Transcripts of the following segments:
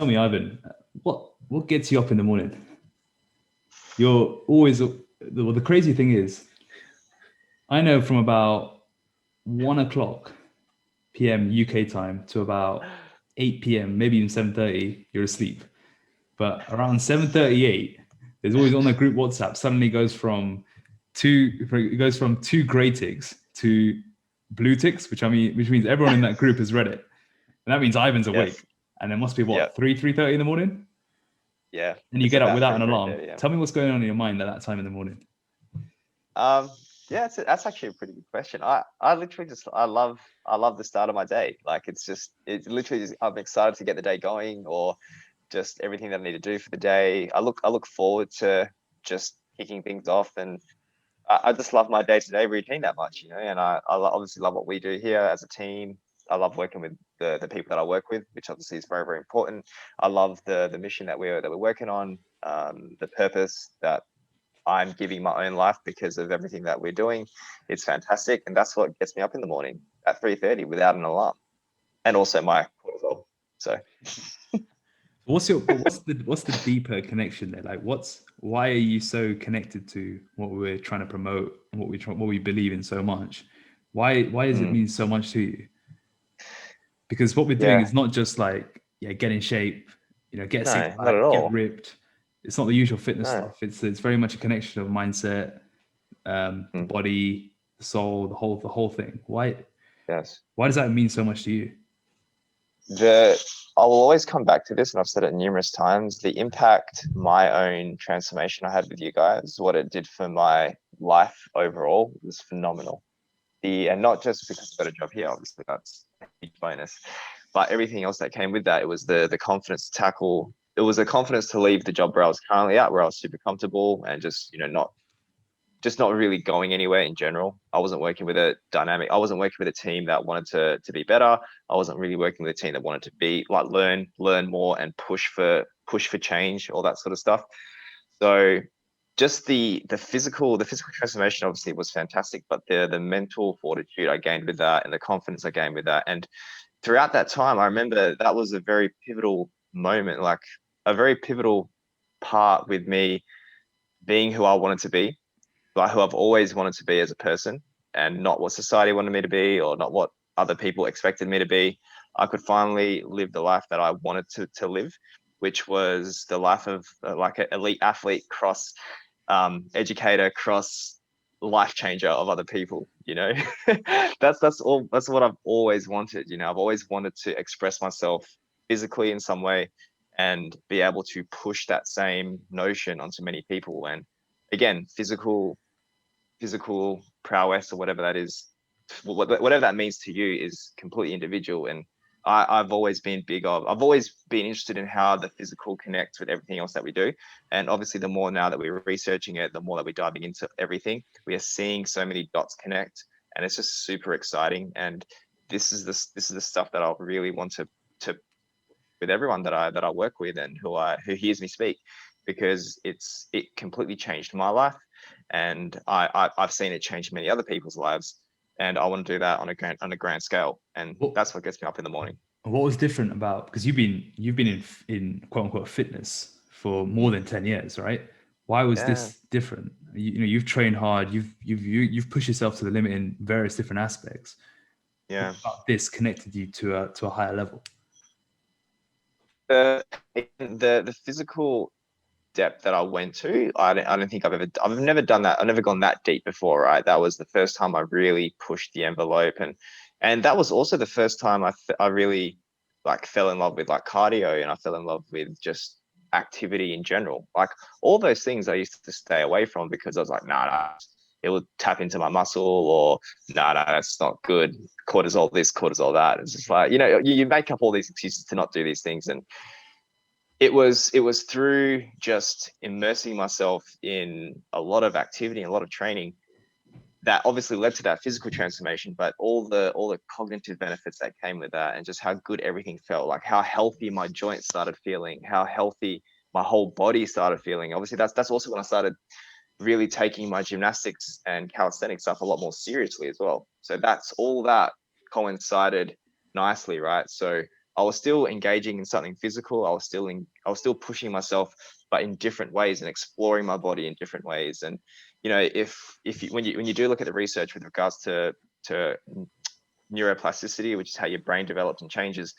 Tell me, Ivan, what gets you up in the morning? You're always the crazy thing is, I know from about 1 o'clock p.m. UK time to about 8 p.m., maybe even 7:30, you're asleep. But around 7:38, there's always on the group WhatsApp suddenly goes from two gray ticks to blue ticks, which means everyone in that group has read it. And that means Ivan's Yes. awake. And it must be Yeah. what, 3:30 in the morning? Yeah. And you It's get up about without three an three alarm. thirty. Yeah. Tell me what's going on in your mind at that time in the morning. Um. Yeah. That's actually a pretty good question. I literally just I love the start of my day. Like it's literally just, I'm excited to get the day going, or just everything that I need to do for the day. I look forward to just kicking things off, and I just love my day-to-day routine that much, and obviously love what we do here as a team. I love working with the people that I work with, which obviously is very, very important. I love the mission that we're working on, the purpose that I'm giving my own life because of everything that we're doing. It's fantastic, and that's what gets me up in the morning at 3:30 without an alarm, and also my cortisol. So What's the deeper connection there? Like, why are you so connected to what we're trying to promote and what we believe in so much? Why does it mm, mean so much to you? Because what we're doing yeah, is not just like, yeah, get in shape, get a six no, not pack, at get all. ripped. It's not the usual fitness No. stuff. It's very much a connection of mindset, the Mm, body, the soul, the whole thing. yes. Why does that mean so much to you? the I will always come back to this, and I've said it numerous times. The impact my own transformation I had with you guys, what it did for my life overall, was phenomenal. And not just because I got a job here, obviously that's a huge bonus, but everything else that came with that. It was the confidence to tackle. It was a confidence to leave the job where I was currently at, where I was super comfortable, and just not really going anywhere in general. I wasn't working with a dynamic. I wasn't working with a team that wanted to be better. I wasn't really working with a team that wanted to be like learn more and push for change, all that sort of stuff. So just the physical transformation obviously was fantastic, but the mental fortitude I gained with that, and the confidence I gained with that, and throughout that time, I remember that was a very pivotal moment, like a very pivotal part with me being who I wanted to be, like who I've always wanted to be as a person, and not what society wanted me to be, or not what other people expected me to be. I could finally live the life that I wanted to live, which was the life of like an elite athlete, cross educator, cross life changer of other people. That's what I've always wanted. I've always wanted to express myself physically in some way, and be able to push that same notion onto many people. And again, physical prowess, or whatever that is, whatever that means to you, is completely individual. And I've always been interested in how the physical connects with everything else that we do. And obviously, the more now that we're researching it, the more that we're diving into everything, we are seeing so many dots connect, and it's just super exciting. And this is the stuff that I really want to with everyone that I work with, and who hears me speak, because it completely changed my life, and I've seen it change many other people's lives, and I want to do that on a grand scale, and What that's what gets me up in the morning. what was different about, because you've been in quote unquote fitness for more than 10 years, right? Why was Yeah, this different? You've trained hard. You've pushed yourself to the limit in various different aspects. What yeah. about this connected you to a higher level? The physical depth that I went to, I don't think I've never done that. I've never gone that deep before, right? That was the first time I really pushed the envelope, and that was also the first time I really like fell in love with like cardio, and I fell in love with just activity in general. Like all those things I used to stay away from, because I was like, nah, it would tap into my muscle, or nah, that's not good. Cortisol this, cortisol that. It's just like, you make up all these excuses to not do these things. And it was through just immersing myself in a lot of activity and a lot of training that obviously led to that physical transformation, but all the cognitive benefits that came with that, and just how good everything felt, like how healthy my joints started feeling, how healthy my whole body started feeling. Obviously, that's also when I started really taking my gymnastics and calisthenics stuff a lot more seriously as well. So that's all that coincided nicely, right? So I was still engaging in something physical. I was still pushing myself, but in different ways, and exploring my body in different ways. And when you do look at the research with regards to neuroplasticity, which is how your brain develops and changes,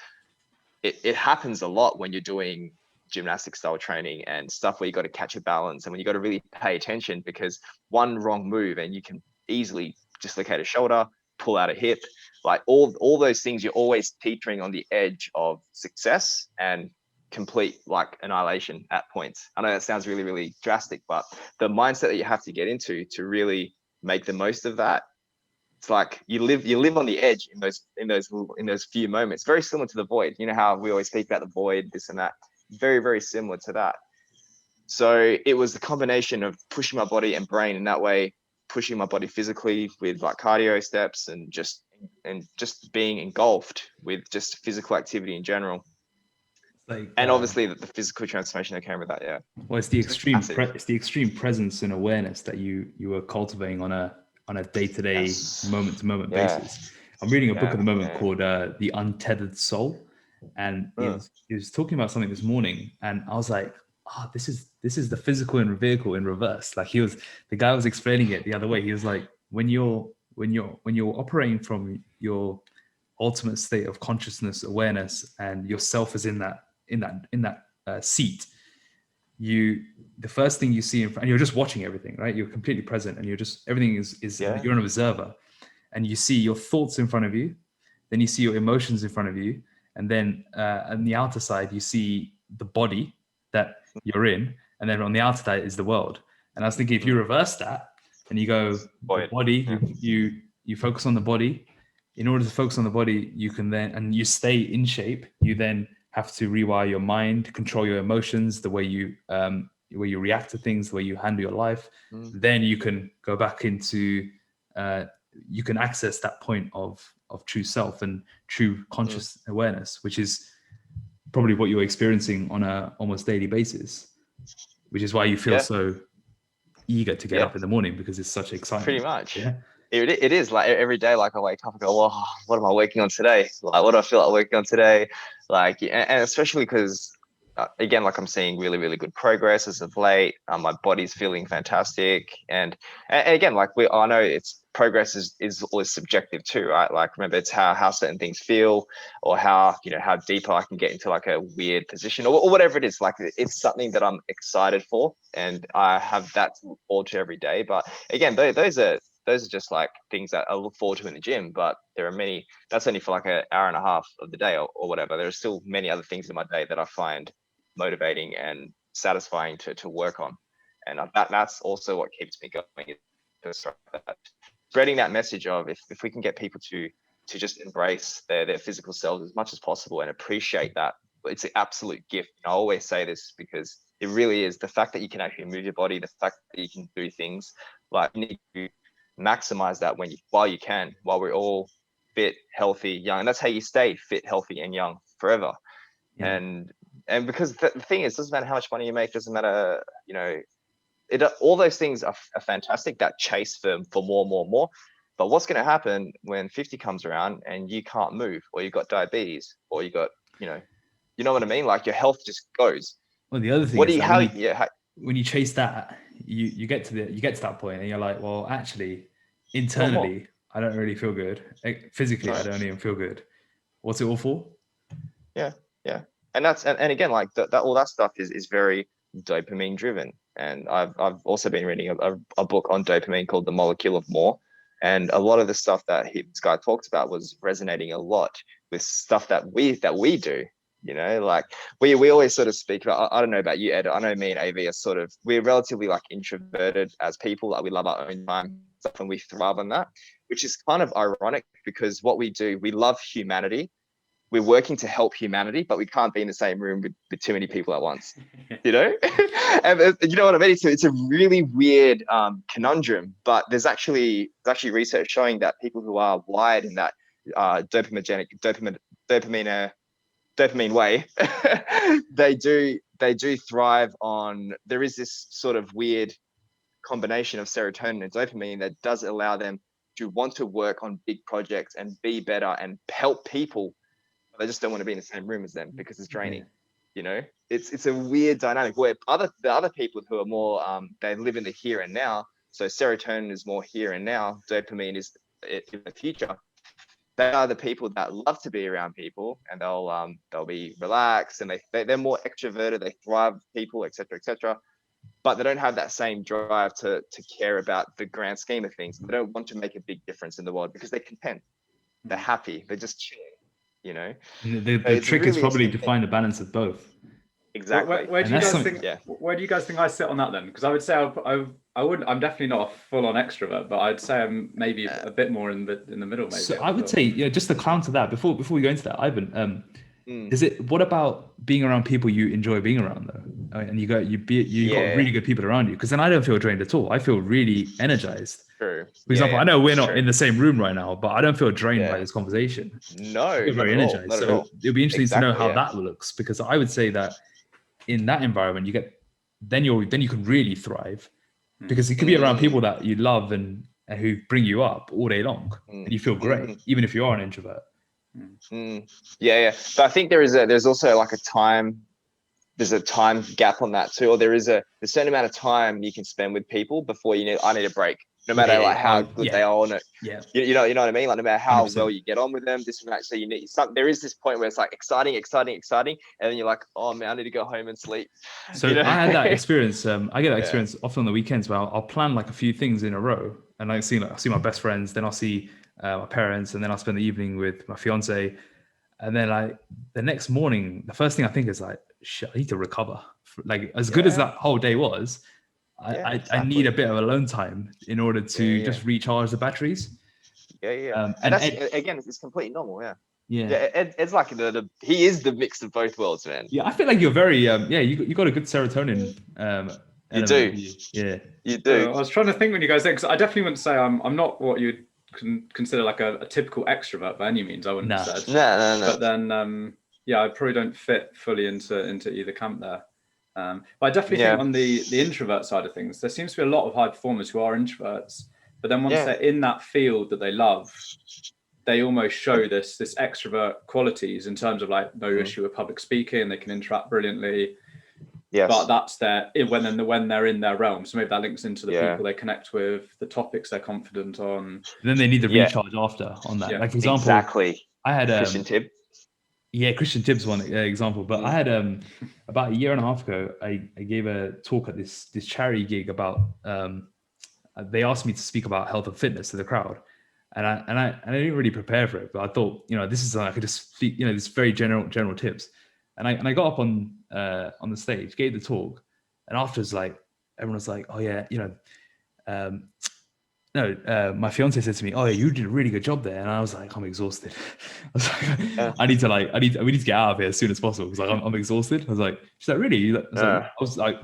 it happens a lot when you're doing gymnastic style training and stuff where you got to catch a balance, and when you got to really pay attention, because one wrong move and you can easily dislocate a shoulder, pull out a hip, like all those things. You're always teetering on the edge of success and complete like annihilation at points. I know that sounds really, really drastic, but the mindset that you have to get into to really make the most of that, it's like you live on the edge in those few moments. Very similar to the void. You know how we always speak about the void, this and that. Very, very similar to that. So it was the combination of pushing my body and brain in that way, pushing my body physically with like cardio steps, and just being engulfed with just physical activity in general. Like, And obviously the physical transformation that came with that. Yeah. well, it's the extreme massive. it's the extreme presence and awareness that you were cultivating on a day-to-day, Yes. moment-to-moment Yeah. basis. I'm reading a book at the moment Yeah. called The Untethered Soul, and he was talking about something this morning, and I was like, oh, this is the physical and vehicle in reverse. Like the guy was explaining it the other way. He was like, when you're operating from your ultimate state of consciousness, awareness, and yourself is in that seat, the first thing you see in front, and you're just watching everything, right? You're completely present, and everything is Yeah. you're an observer, and you see your thoughts in front of you, then you see your emotions in front of you, and then on the outer side you see the body that you're in, and then on the outer side is the world. And I was thinking, if you reverse that and you go the body, Yeah. you focus on the body. In order to focus on the body, you can then, and you stay in shape, you then have to rewire your mind, control your emotions, the way you react to things, the way you handle your life. Then you can go back into you can access that point of true self and true conscious awareness, which is probably what you're experiencing on a almost daily basis, which is why you feel so eager to get up in the morning, because it's such excitement. Pretty much. Yeah. It is like every day, like I wake up and go, well, what am I working on today? Like, what do I feel like working on today? Like, and especially because, again, like I'm seeing really, really good progress as of late. My body's feeling fantastic. And again, like I know it's progress is always subjective too, right? Like, remember, it's how certain things feel, or how deeper I can get into like a weird position, or whatever it is. Like, it's something that I'm excited for, and I have that to look forward to every day. But again, those are just like things that I look forward to in the gym, but there are many, that's only for like an hour and a half of the day, or whatever. There are still many other things in my day that I find motivating and satisfying to work on. And that's also what keeps me going. Spreading that message of, if we can get people to just embrace their physical selves as much as possible and appreciate that, it's an absolute gift. I always say this because it really is. The fact that you can actually move your body, the fact that you can do things, like, you need to maximize that while we're all fit, healthy, young. And that's how you stay fit, healthy, and young forever. Yeah. And because the thing is, it doesn't matter how much money you make, doesn't matter, all those things are fantastic, that chase for more. But what's going to happen when 50 comes around and you can't move, or you've got diabetes, or you got, you know what I mean? Like, your health just goes. Well, the other thing is when you chase that, you get to that point and you're like, well, actually, internally, I don't really feel good. Physically, I don't even feel good. What's it all for? Yeah. And that's, and again, like that all that stuff is very dopamine driven. And I've also been reading a book on dopamine called The Molecule of More. And a lot of the stuff that this guy talks about was resonating a lot with stuff that we do. Like we always sort of speak about, I don't know about you, Ed. I know me and AV are we're relatively like introverted as people. Like, we love our own time stuff and we thrive on that, which is kind of ironic, because what we do, we love humanity. We're working to help humanity, but we can't be in the same room with too many people at once, and you know what I mean? It's a really weird conundrum, but there's actually research showing that people who are wired in that dopamine way, they do thrive on. There is this sort of weird combination of serotonin and dopamine that does allow them to want to work on big projects and be better and help people They just don't want to be in the same room as them because it's draining. You know, it's a weird dynamic where the other people who are more they live in the here and now. So serotonin is more here and now. Dopamine is in the future. They are the people that love to be around people, and they'll be relaxed, and they're more extroverted. They thrive with people, etc., etc. But they don't have that same drive to care about the grand scheme of things. They don't want to make a big difference in the world because they're content. They're happy. They're just chilling. You know, And the trick is probably to find the balance of both. Exactly. Where do you guys think? Yeah. Where do you guys think I sit on that then? Because I would say I wouldn't. I'm definitely not a full-on extrovert, but I'd say I'm maybe a bit more in the middle. Maybe. So I would say, just to counter that, before we go into that, Ivan, what about being around people you enjoy being around though, and you got really good people around you? Because then I don't feel drained at all. I feel really energized. True. For example, I know we're not in the same room right now, but I don't feel drained by this conversation. No, I feel very energized. So it'll be interesting to know how that looks, because I would say that in that environment then you can really thrive, because you could be around people that you love and who bring you up all day long, and you feel great, even if you are an introvert. But I think there's also like there's a time gap on that too, or there's a certain amount of time you can spend with people before I need a break, no matter how good they are on it. You know what I mean? Like no matter how 100%. Well you get on with them, this and that. So you need there is this point where it's like exciting, and then you're like, oh man, I need to go home and sleep. So I had that experience. I get that experience often on the weekends where I'll plan like a few things in a row, and I'll see my best friends, then I'll see my parents, and then I'll spend the evening with my fiance, and then the next morning, the first thing I think is like, shit, I need to recover. Like as good as that whole day was, I need a bit of alone time in order to just recharge the batteries. And that's, again, it's completely normal. It's like he is the mix of both worlds, man. I feel like you're very you got a good serotonin. You do. You do. I was trying to think when you guys think, because I definitely wouldn't say I'm not what you'd consider like a typical extrovert by any means. I wouldn't have said. No. But then I probably don't fit fully into either camp there. But I definitely think on the introvert side of things, there seems to be a lot of high performers who are introverts, but then once they're in that field that they love, they almost show this extrovert qualities in terms of like no issue with public speaking. They can interact brilliantly. Yes. But that's when they're in their realm. So maybe that links into the people they connect with, the topics they're confident on. Then they need the recharge after on that. Like for example, I had Christian Tibb. Yeah, Christian Tibbs one example. But I had about a year and a half ago, I gave a talk at this charity gig about. They asked me to speak about health and fitness to the crowd, and I didn't really prepare for it. But I thought, this is I could just speak, this very general tips. And I got up on the stage, gave the talk, and afterwards, like everyone was like, "Oh yeah, my fiance said to me, "Oh yeah, you did a really good job there," and I was like, "I'm exhausted." I was like, we need to get out of here as soon as possible because I'm exhausted. I was like, "She's like, really?" I was like,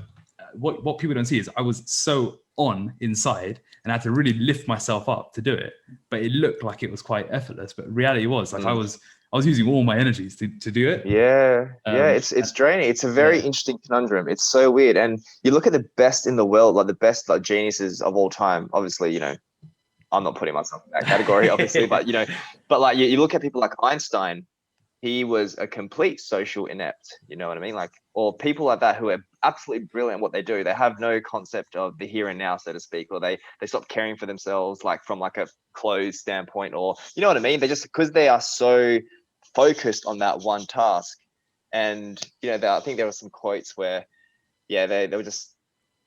what people don't see is I was so on inside and I had to really lift myself up to do it, but it looked like it was quite effortless. But reality was like I was using all my energies to do it. It's draining. It's a very interesting conundrum. It's so weird. And you look at the best in the world, like the best like geniuses of all time. Obviously, I'm not putting myself in that category, obviously, but but like you look at people like Einstein. He was a complete social inept. You know what I mean? Like, or people like that who are absolutely brilliant at what they do. They have no concept of the here and now, so to speak, or they stop caring for themselves, like from like a clothes standpoint, or you know what I mean? They just because they are so focused on that one task. And I think there were some quotes where they were just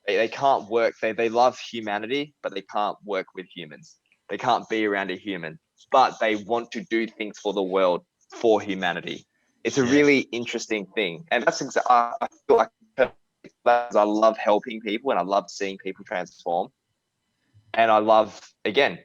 they can't work, they love humanity, but they can't work with humans. They can't be around a human, but they want to do things for the world, for humanity. It's a really interesting thing. And that's exactly, I feel like I love helping people and I love seeing people transform. And I love, again,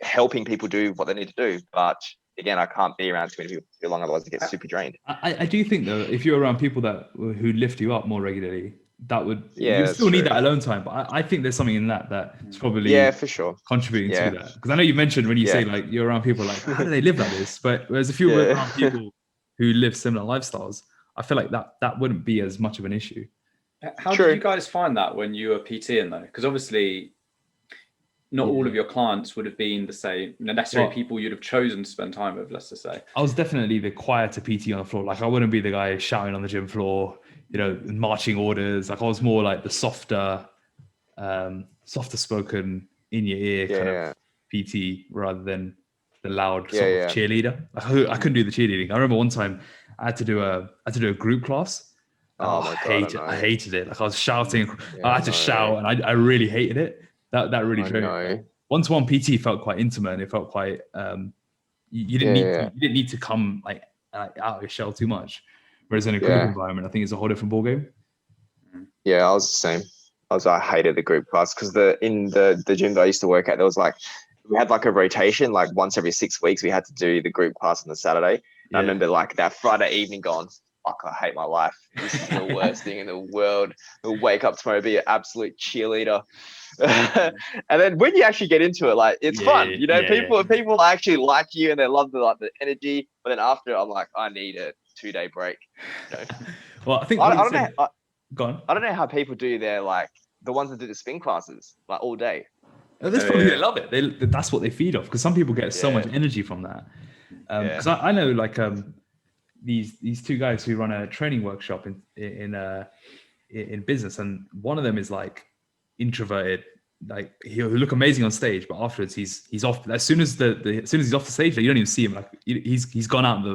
helping people do what they need to do. But again, I can't be around too many people too long, otherwise I get super drained. I do think though, if you're around people who lift you up more regularly, that would you still need that alone time. But I think there's something in that's probably for sure contributing to that. Because I know you mentioned when you say like you're around people like how do they live like this? But whereas if you were around people who live similar lifestyles, I feel like that wouldn't be as much of an issue. How did you guys find that when you were PTing though? Because obviously not all of your clients would have been the same, necessarily people you'd have chosen to spend time with, let's just say. I was definitely the quieter PT on the floor. Like I wouldn't be the guy shouting on the gym floor, marching orders. Like I was more like the softer spoken in your ear kind of PT rather than the loud sort of cheerleader. I couldn't do the cheerleading. I remember one time I had to do a group class. I hated it. Like I was shouting. I had to shout, and I really hated it. That really drove me. One-to-one PT felt quite intimate, and it felt quite. You didn't need to come like out of your shell too much. Whereas in a group environment, I think it's a whole different ballgame. Yeah, I was the same. I hated the group class because in the gym that I used to work at, there was like we had like a rotation, like once every 6 weeks we had to do the group class on the Saturday. I remember like that Friday evening going, fuck, I hate my life. This is the worst thing in the world. We'll wake up tomorrow, be an absolute cheerleader. And then when you actually get into it, like it's fun. People actually like you and they love the energy. But then after, I'm like, I need a 2-day break. Well, I think I don't know. Go on. I don't know how people do their like the ones that do the spin classes like all day. There's probably they love it. That's what they feed off because some people get so much energy from that. Because I know like these two guys who run a training workshop in business, and one of them is like introverted. Like he'll look amazing on stage, but afterwards he's off. As soon as he's off the stage, like, you don't even see him. Like he's gone out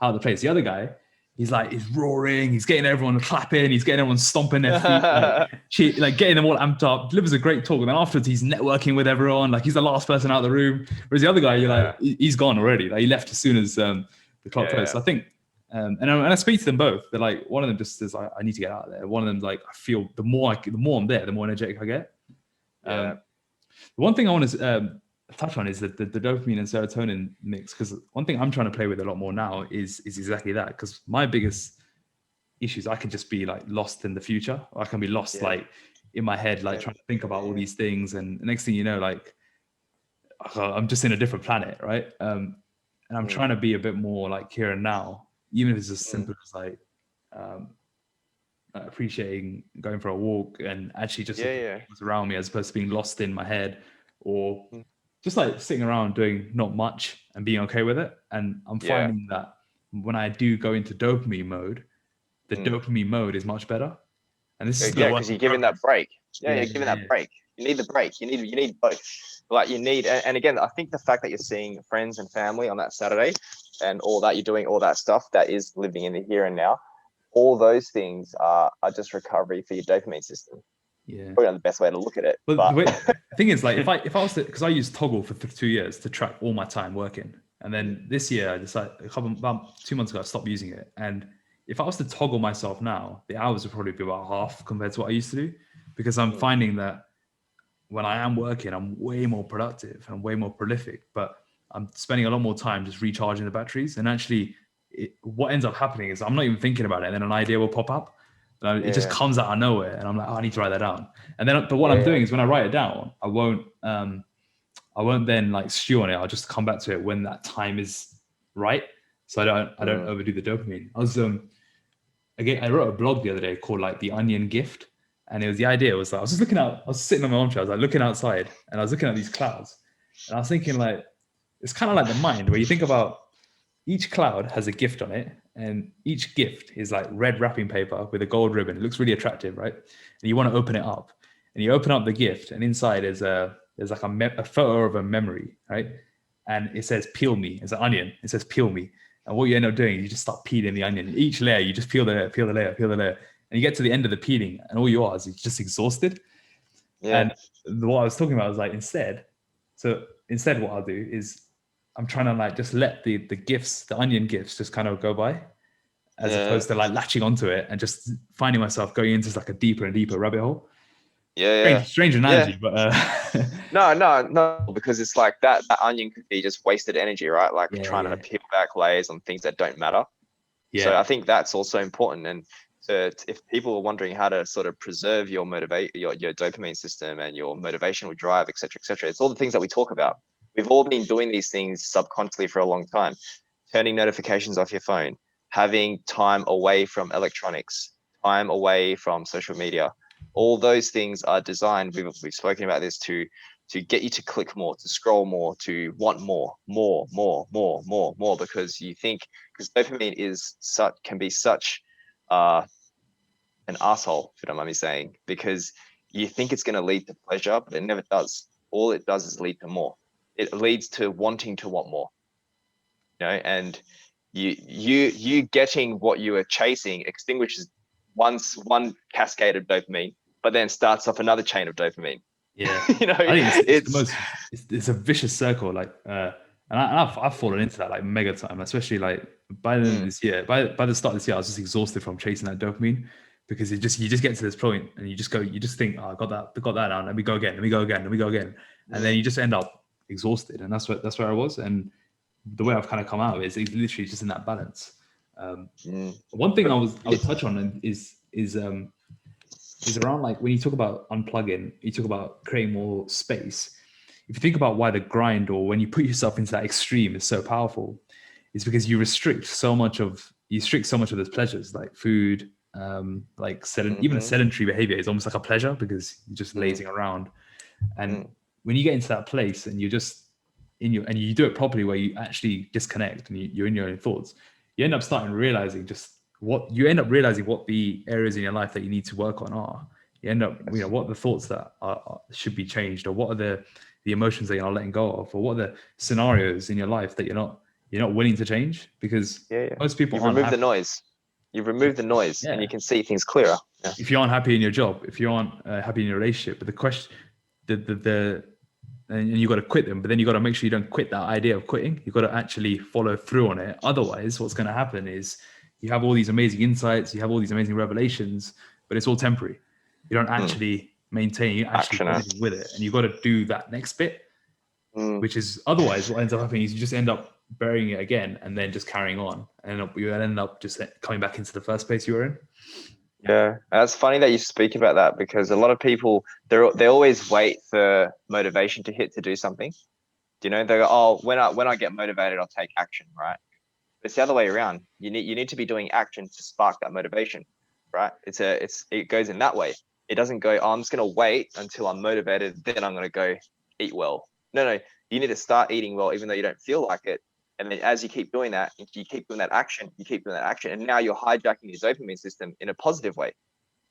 of the place. The other guy, he's roaring, he's getting everyone clapping, he's getting everyone stomping their feet, like getting them all amped up, delivers a great talk. And then afterwards he's networking with everyone, like he's the last person out of the room. Whereas the other guy, you're like, he's gone already. Like he left as soon as the clock closed. So I think, and I speak to them both. They're like, one of them just says, I need to get out of there. One of them's like, I feel the more I'm there, the more energetic I get. The one thing I want to touch on is the dopamine and serotonin mix, because one thing I'm trying to play with a lot more now is exactly that. Because my biggest issues, I can just be like lost in the future, or I can be lost like in my head, like trying to think about all these things, and the next thing you know, like I'm just in a different planet, right? And I'm trying to be a bit more like here and now, even if it's as simple as like appreciating going for a walk and actually just what's around me, as opposed to being lost in my head, or just like sitting around doing not much and being okay with it. And I'm finding that when I do go into dopamine mode, the dopamine mode is much better. And this is because you're giving that break. You're giving that break. You need the break. You need both. Like you need, and again, I think the fact that you're seeing friends and family on that Saturday and all that, you're doing all that stuff, that is living in the here and now. All those things are just recovery for your dopamine system. Yeah, probably not the best way to look at it. But the thing is, like, if I was to, because I used Toggle for 2 years to track all my time working, and then this year I decided about 2 months ago I stopped using it. And if I was to toggle myself now, the hours would probably be about half compared to what I used to do, because I'm finding that when I am working, I'm way more productive and way more prolific, but I'm spending a lot more time just recharging the batteries. And actually, what ends up happening is I'm not even thinking about it, and then an idea will pop up. It just comes out of nowhere, and I'm like, I need to write that down. And then, but what I'm doing is when I write it down, I won't then like stew on it. I'll just come back to it when that time is right. So I don't overdo the dopamine. I wrote a blog the other day called like the Onion Gift, and the idea was that I was sitting on my armchair, I was like looking outside, and I was looking at these clouds, and I was thinking like, it's kind of like the mind, where you think about each cloud has a gift on it, and each gift is like red wrapping paper with a gold ribbon. It looks really attractive, right? And you want to open it up, and you open up the gift, and inside there's like a photo of a memory, right? And it says "peel me." It's an onion. It says "peel me," and what you end up doing is you just start peeling the onion. Each layer, you just peel the layer, and you get to the end of the peeling, and all you are is just exhausted. Yeah. And what I was talking about was like instead, what I'll do is I'm trying to like just let the gifts, the onion gifts, just kind of go by, as opposed to like latching onto it and just finding myself going into like a deeper and deeper rabbit hole. Strange analogy, but no, because it's like that onion could be just wasted energy, right? Like trying to peel back layers on things that don't matter. So I think that's also important. And if people are wondering how to sort of preserve your dopamine system and your motivational drive, et cetera, it's all the things that we talk about. We've all been doing these things subconsciously for a long time. Turning notifications off your phone, having time away from electronics, time away from social media. All those things are designed, we've spoken about this, to to get you to click more, to scroll more, to want more, because dopamine can be such an asshole, if you don't mind me saying, because you think it's going to lead to pleasure, but it never does. All it does is lead to more. It leads to wanting to want more, and you getting what you are chasing extinguishes one cascade of dopamine, but then starts off another chain of dopamine. Yeah, I think it's a vicious circle. Like, and I've fallen into that like mega time, especially like by the end of this year. By the start of this year, I was just exhausted from chasing that dopamine, because you just get to this point and you just think, oh, I got that now. Let me go again. And then you just end up exhausted, and that's where I was. And the way I've kind of come out of it is literally just in that balance. One thing I would touch on is around, like, when you talk about unplugging, you talk about creating more space. If you think about why the grind, or when you put yourself into that extreme, is so powerful, it's because you restrict so much of those pleasures, like food, like even a sedentary behavior is almost like a pleasure, because you're just lazing around. And when you get into that place and you're just and you do it properly, where you actually disconnect and you're in your own thoughts, you end up realizing what the areas in your life that you need to work on are. You end up, what the thoughts that should be changed, or what are the emotions that you're not letting go of, or what are the scenarios in your life that you're not willing to change, because most people You've removed the noise, and you can see things clearer. If you aren't happy in your job, if you aren't happy in your relationship, but the question, and you got to quit them, but then you got to make sure you don't quit that idea of quitting. You got to actually follow through on it. Otherwise, what's going to happen is you have all these amazing insights, you have all these amazing revelations, but it's all temporary. You don't actually maintain, you actually do with it, and you got to do that next bit, which is, otherwise what ends up happening is you just end up burying it again, and then just carrying on, and you end up just coming back into the first place you were in. Yeah, and it's funny that you speak about that, because a lot of people, they always wait for motivation to hit to do something. They go, oh, when I get motivated, I'll take action, right? But it's the other way around. You need to be doing action to spark that motivation, right? It goes in that way. It doesn't go, oh, I'm just gonna wait until I'm motivated, then I'm gonna go eat well. No, you need to start eating well, even though you don't feel like it. And then as you keep doing that, you keep doing that action, and now you're hijacking your dopamine system in a positive way.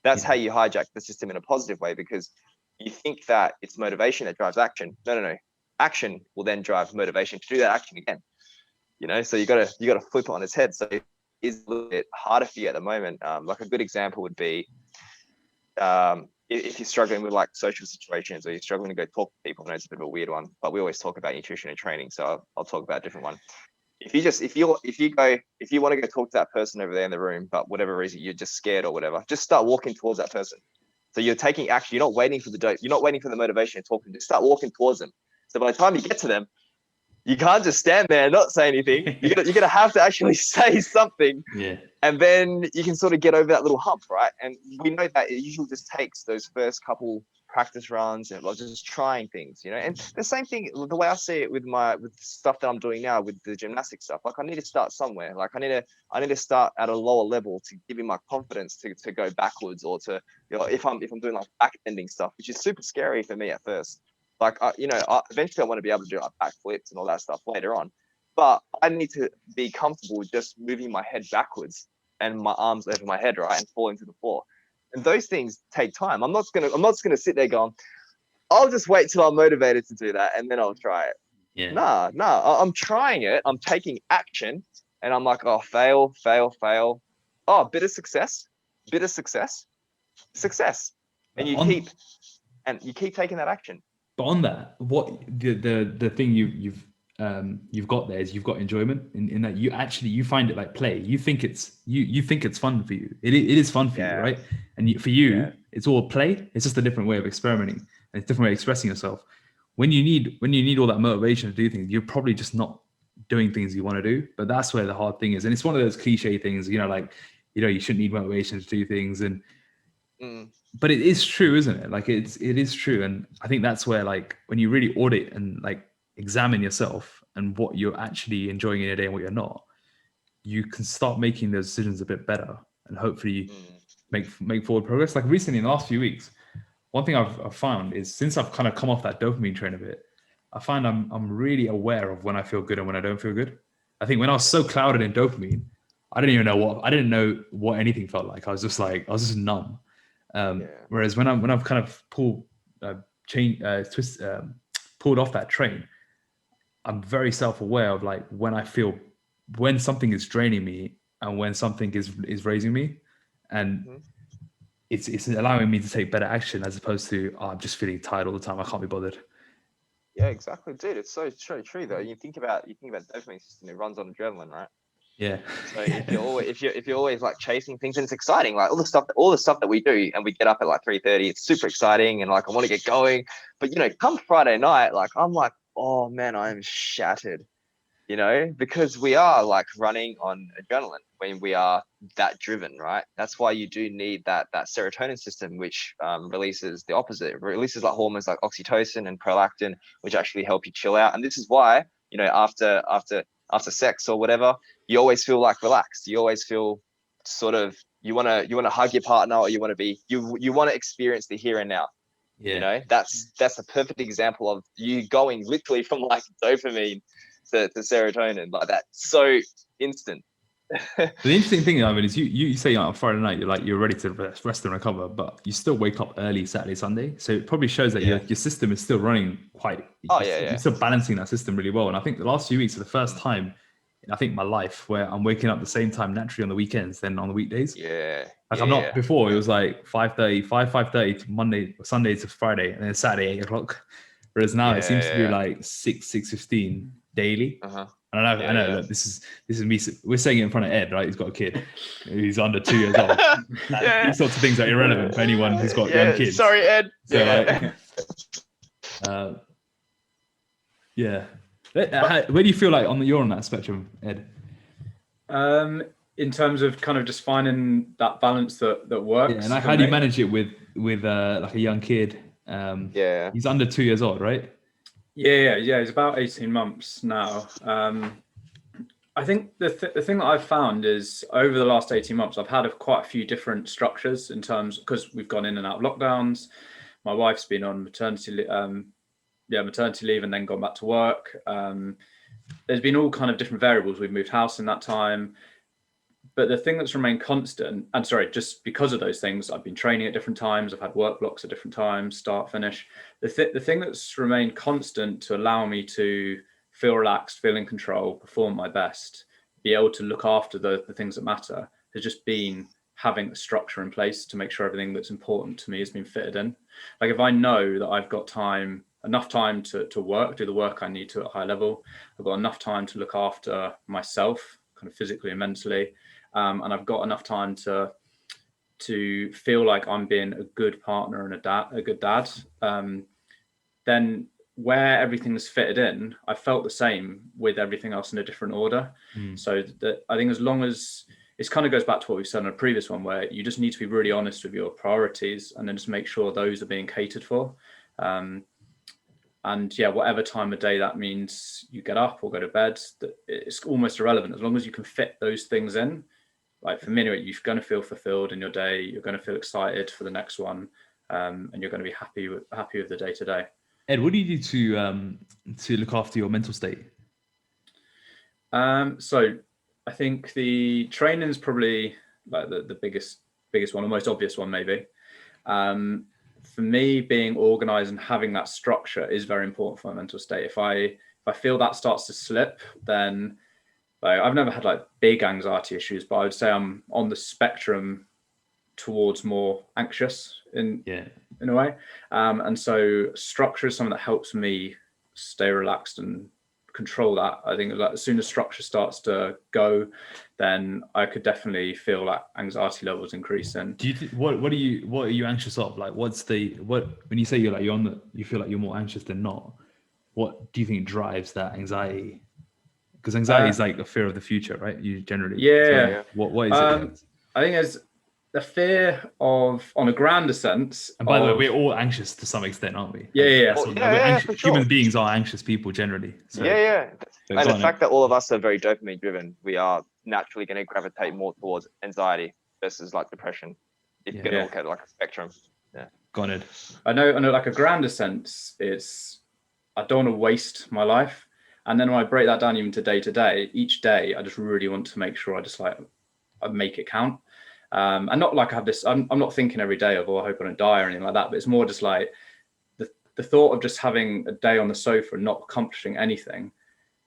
That's how you hijack the system in a positive way, because you think that it's motivation that drives action. No. Action will then drive motivation to do that action again. So you got to flip it on its head. So it's a little bit harder for you at the moment. Like a good example would be, if you're struggling with like social situations, or you're struggling to go talk to people. I know it's a bit of a weird one, but we always talk about nutrition and training, so I'll talk about a different one. If you want to go talk to that person over there in the room, but whatever reason you're just scared or whatever, just start walking towards that person. So you're taking action. You're not waiting for the motivation to talk to them. Just start walking towards them. So by the time you get to them, you can't just stand there and not say anything. You're gonna have to actually say something. Yeah. And then you can sort of get over that little hump, right? And we know that it usually just takes those first couple practice runs and just trying things, And the same thing, the way I see it with the stuff that I'm doing now with the gymnastic stuff, like I need to start somewhere. Like I need to start at a lower level to give me my confidence to go backwards, or to, if I'm doing like back bending stuff, which is super scary for me at first. Like, eventually I want to be able to do like backflips and all that stuff later on. But I need to be comfortable with just moving my head backwards and my arms over my head, right, and falling to the floor. And those things take time. I'm not just gonna sit there going, I'll just wait till I'm motivated to do that and then I'll try it. Yeah. Nah, I'm trying it. I'm taking action, and I'm like, oh, fail. Oh, bit of success. And you keep taking that action. But on that, what the thing you've got there is you've got enjoyment in that you find it like play. You think it's fun for you. It is fun for you, right? And for you, it's all play. It's just a different way of experimenting, and it's a different way of expressing yourself. When you need all that motivation to do things, you're probably just not doing things you want to do. But that's where the hard thing is, and it's one of those cliche things, you shouldn't need motivation to do things, and. But it is true, isn't it? Like it is true. And I think that's where, like, when you really audit and like examine yourself and what you're actually enjoying in your day and what you're not, you can start making those decisions a bit better and hopefully make forward progress. Like recently in the last few weeks, one thing I've found is since I've kind of come off that dopamine train a bit, I find I'm really aware of when I feel good and when I don't feel good. I think when I was so clouded in dopamine, I didn't know what anything felt like. I was just numb. Whereas when I've kind of pulled off that train, I'm very self-aware of like when something is draining me and when something is raising me, and it's allowing me to take better action as opposed to I'm just feeling tired all the time. I can't be bothered. Yeah, exactly, dude. It's so true though. You think about the dopamine system. It runs on adrenaline, right? Yeah. So if you're always like chasing things, and it's exciting, like all the stuff that we do, and we get up at like 3:30, it's super exciting, and like I want to get going. But come Friday night, like I'm like, oh man, I am shattered. Because we are like running on adrenaline when we are that driven, right? That's why you do need that serotonin system, which releases the opposite. It releases like hormones like oxytocin and prolactin, which actually help you chill out. And this is why, after sex or whatever, you always feel like relaxed. You always feel sort of, you want to hug your partner, or you want to experience the here and now. Yeah. That's a perfect example of you going literally from like dopamine to serotonin like that, so instant. The interesting thing, I mean, is you say on Friday night you're ready to rest and recover, but you still wake up early Saturday, Sunday. So it probably shows that your system is still running quite. You're still balancing that system really well. And I think the last few weeks are the first time in I think my life where I'm waking up the same time naturally on the weekends than on the weekdays. Yeah. Like I'm not before. It was like 5:30 to Monday, Sunday to Friday, and then Saturday 8:00. Whereas now it seems to be like 6:15 daily. And I know. Look, this is me. We're saying it in front of Ed, right? He's got a kid. He's under 2 years old. These sorts of things are irrelevant for anyone who's got young kids. Sorry, Ed. So where do you feel like you're on that spectrum, Ed? In terms of kind of just finding that balance that works. Yeah, and how do you manage it with like a young kid? He's under 2 years old, right? Yeah. He's about 18 months now. I think the thing that I've found is over the last 18 months, I've had quite a few different structures in terms, because we've gone in and out of lockdowns. My wife's been on maternity leave and then gone back to work. There's been all kind of different variables. We've moved house in that time. But the thing that's remained constant, and just because of those things, I've been training at different times. I've had work blocks at different times, start, finish. The thing that's remained constant to allow me to feel relaxed, feel in control, perform my best, be able to look after the things that matter, has just been having a structure in place to make sure everything that's important to me has been fitted in. Like if I know that I've got enough time to work, do the work I need to at a high level, I've got enough time to look after myself, kind of physically and mentally, and I've got enough time to feel like I'm being a good partner and a good dad, then where everything's fitted in, I felt the same with everything else in a different order. So I think as long as it kind of goes back to what we've said in a previous one, where you just need to be really honest with your priorities and then just make sure those are being catered for. And whatever time of day that means you get up or go to bed, it's almost irrelevant as long as you can fit those things in. Like for me, anyway, you're going to feel fulfilled in your day. You're going to feel excited for the next one, and you're going to be happy with the day to day. Ed, what do you do to look after your mental state? So I think the training is probably like the biggest one, the most obvious one maybe. For me, being organized and having that structure is very important for my mental state. If I feel that starts to slip, then I've never had like big anxiety issues, but I would say I'm on the spectrum towards more anxious in a way. And so structure is something that helps me stay relaxed and control that. I think like as soon as structure starts to go, then I could definitely feel like anxiety levels increasing. Do you what are you anxious of? Like when you say you feel like you're more anxious than not, what do you think drives that anxiety? Because anxiety is like a fear of the future, right? You generally what is it? I think there's the fear of, on a grander sense. And by the way, we're all anxious to some extent, aren't we? Human beings are anxious people generally. So, and the fact that all of us are very dopamine driven, we are naturally going to gravitate more towards anxiety versus like depression. If you get to look at like a spectrum. Got it. I know like a grander sense, it's I don't want to waste my life. And then when I break that down even to day, each day, I just really want to make sure I make it count. And not like I have this, I'm not thinking every day of, oh, I hope I don't die or anything like that, but it's more just like the thought of just having a day on the sofa and not accomplishing anything.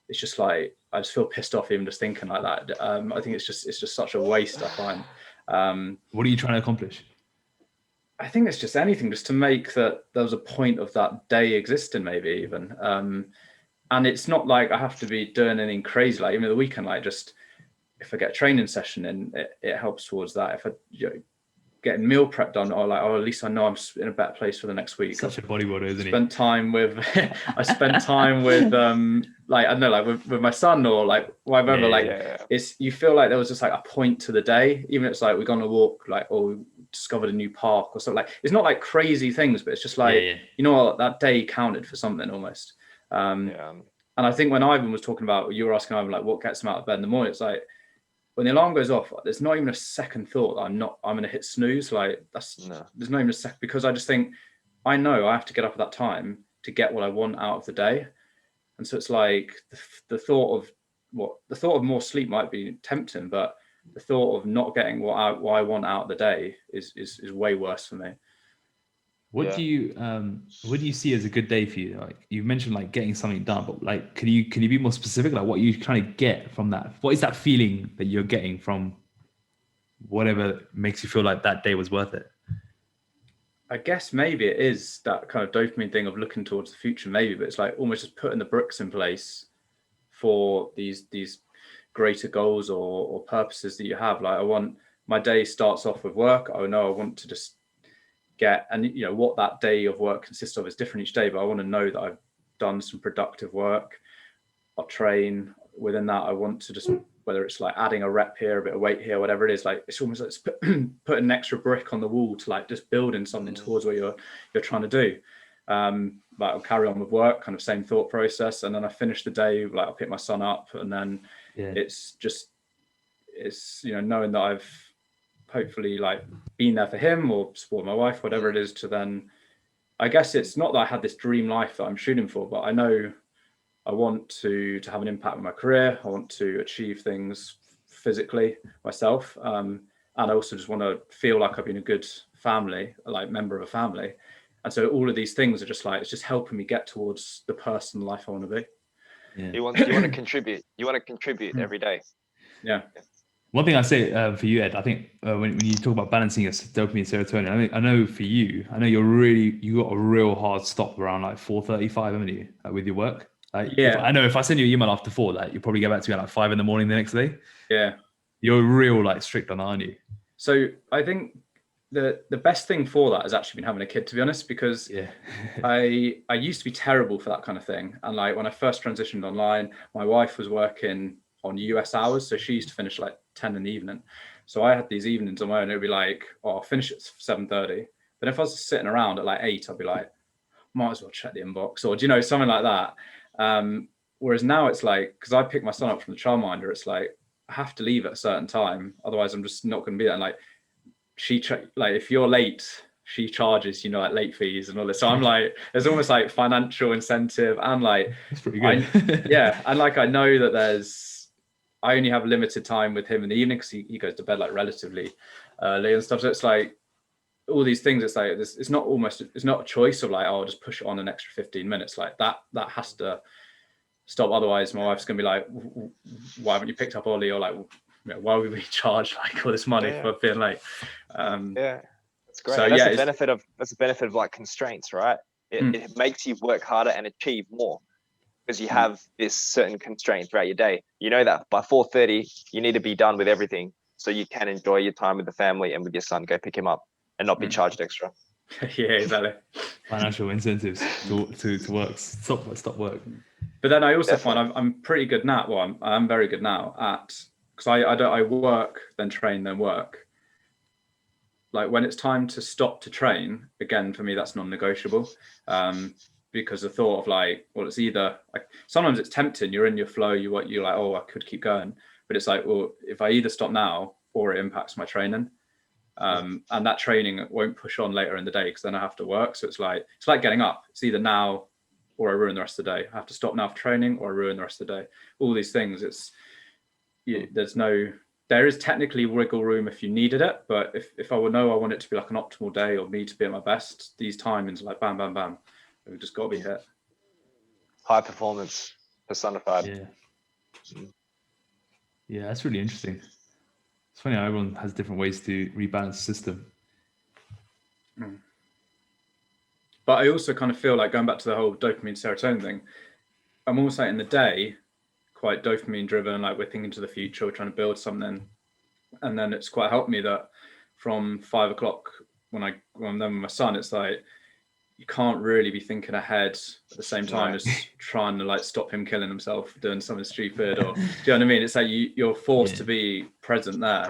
It's just like, I just feel pissed off even just thinking like that. I think it's just such a waste, I find. What are you trying to accomplish? I think it's just anything, just to make that there was a point of that day existing, maybe even. And it's not like I have to be doing anything crazy, like even the weekend, like just if I get a training session in, it helps towards that. If I getting meal prep done, or like, at least I know I'm in a better place for the next week. Such a bodybuilder, isn't he? Spent time with, I spent time with, like, I don't know, like with my son or like whatever, it's, you feel like there was just like a point to the day, even if it's like, we're going to walk, like, or we discovered a new park or something, like, it's not like crazy things, but it's just like, you know what, that day counted for something almost. And I think when Ivan was talking about, you were asking Ivan, like, what gets him out of bed in the morning, it's like, when the alarm goes off, there's not even a second thought that I'm going to hit snooze. Like there's not even a second, because I just think, I know I have to get up at that time to get what I want out of the day. And so it's like the thought of more sleep might be tempting, but the thought of not getting what I want out of the day is way worse for me. What do you see as a good day for you? Like you mentioned, like getting something done, but like, can you be more specific? Like, what are you trying to get from that? What is that feeling that you're getting from whatever makes you feel like that day was worth it? I guess maybe it is that kind of dopamine thing of looking towards the future, maybe, but it's like almost just putting the bricks in place for these greater goals or purposes that you have. Like my day starts off with work. I know I want to just get, and what that day of work consists of is different each day, but I want to know that I've done some productive work. I'll train within that. I want to just, whether it's like adding a rep here, a bit of weight here, whatever it is, like it's almost like putting an extra brick on the wall to like just building something towards what you're trying to do. Like I'll carry on with work, kind of same thought process, and then I finish the day, like I'll pick my son up, and then it's knowing that I've hopefully like been there for him or support my wife, whatever it is, to then, I guess it's not that I had this dream life that I'm shooting for, but I know I want to have an impact on my career. I want to achieve things physically myself. And I also just want to feel like I've been a good family, like member of a family. And so all of these things are just like, it's just helping me get towards the person life I want to be. Yeah. You want to contribute. You want to contribute every day. Yeah. One thing I say for you, Ed, I think when you talk about balancing your dopamine and serotonin, I know for you, you got a real hard stop around like 4:35, haven't you, with your work? I know if I send you an email after 4, like you probably get back to me at like 5 a.m. the next day. Yeah. You're real like strict on that, aren't you? So I think the best thing for that has actually been having a kid, to be honest, because I used to be terrible for that kind of thing. And like when I first transitioned online, my wife was working on US hours, so she used to finish like 10 in the evening. So I had these evenings on my own. It'd be like, I'll finish at 7:30. But if I was sitting around at like 8, I'd be like, might as well check the inbox, or something like that. Whereas now it's like, because I pick my son up from the childminder, it's like I have to leave at a certain time, otherwise I'm just not going to be there. And like like if you're late, she charges like late fees and all this. So I'm like, there's almost like financial incentive, and like that's pretty good. And like I know that I only have limited time with him in the evening because he goes to bed like relatively early and stuff. So it's like all these things. It's like it's not a choice of like, oh, I'll just push it on an extra 15 minutes. Like that has to stop. Otherwise, my wife's gonna be like, why haven't you picked up Ollie? Or like, why would we charge like all this money for being late? That's great. So, that's the benefit of like constraints, right? It makes you work harder and achieve more, because you have this certain constraint throughout your day. You know that by 4:30 you need to be done with everything, so you can enjoy your time with the family and with your son. Go pick him up and not be charged extra. Yeah, exactly. Financial incentives to work. Stop work. But then I also find I'm pretty good now. Well, I'm very good now at, because I work, then train, then work. Like when it's time to stop to train, again, for me, that's non-negotiable. Because the thought of like, well, it's either like, sometimes it's tempting, you're in your flow, you're like, oh, I could keep going. But it's like, well, if I either stop now or it impacts my training. And that training won't push on later in the day because then I have to work. So it's like getting up. It's either now or I ruin the rest of the day. I have to stop now for training or I ruin the rest of the day. All these things, there is technically wiggle room if you needed it, but if I would know I want it to be like an optimal day or me to be at my best, these timings are like bam, bam, bam. We've just got to be hit. High performance personified. Yeah, that's really interesting. It's funny how everyone has different ways to rebalance the system. But I also kind of feel like, going back to the whole dopamine serotonin thing, I'm almost like in the day quite dopamine driven, like we're thinking to the future, we're trying to build something. And then it's quite helped me that from 5 o'clock when I'm there with my son, it's like you can't really be thinking ahead at the same time as trying to like stop him killing himself doing something stupid, or do you know what I mean? It's like you're forced to be present there,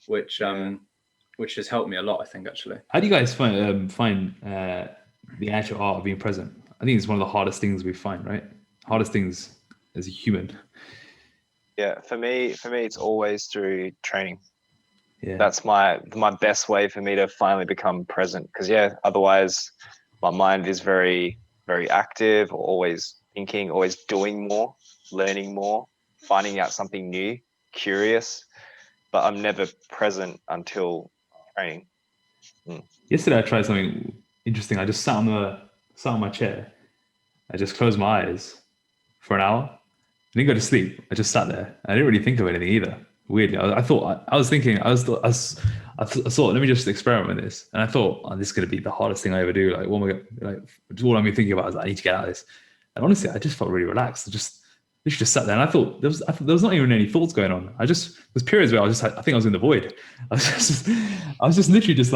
which has helped me a lot, I think, actually. How do you guys find the actual art of being present? I think it's one of the hardest things we find, right? Hardest things as a human. Yeah, for me, it's always through training. Yeah, that's my best way for me to finally become present. Because otherwise my mind is very, very active, or always thinking, always doing more, learning more, finding out something new, curious. But I'm never present until training. Yesterday I tried something interesting. I just sat on my chair. I just closed my eyes for an hour. I didn't go to sleep. I just sat there. I didn't really think of anything either. Weirdly, I thought, let me just experiment with this. And I thought, this is going to be the hardest thing I ever do. Like, what am I going to, all I'm thinking about is I need to get out of this. And honestly, I just felt really relaxed. I literally just sat there, and I thought there was not even any thoughts going on. There's periods where I think I was in the void. I was just literally just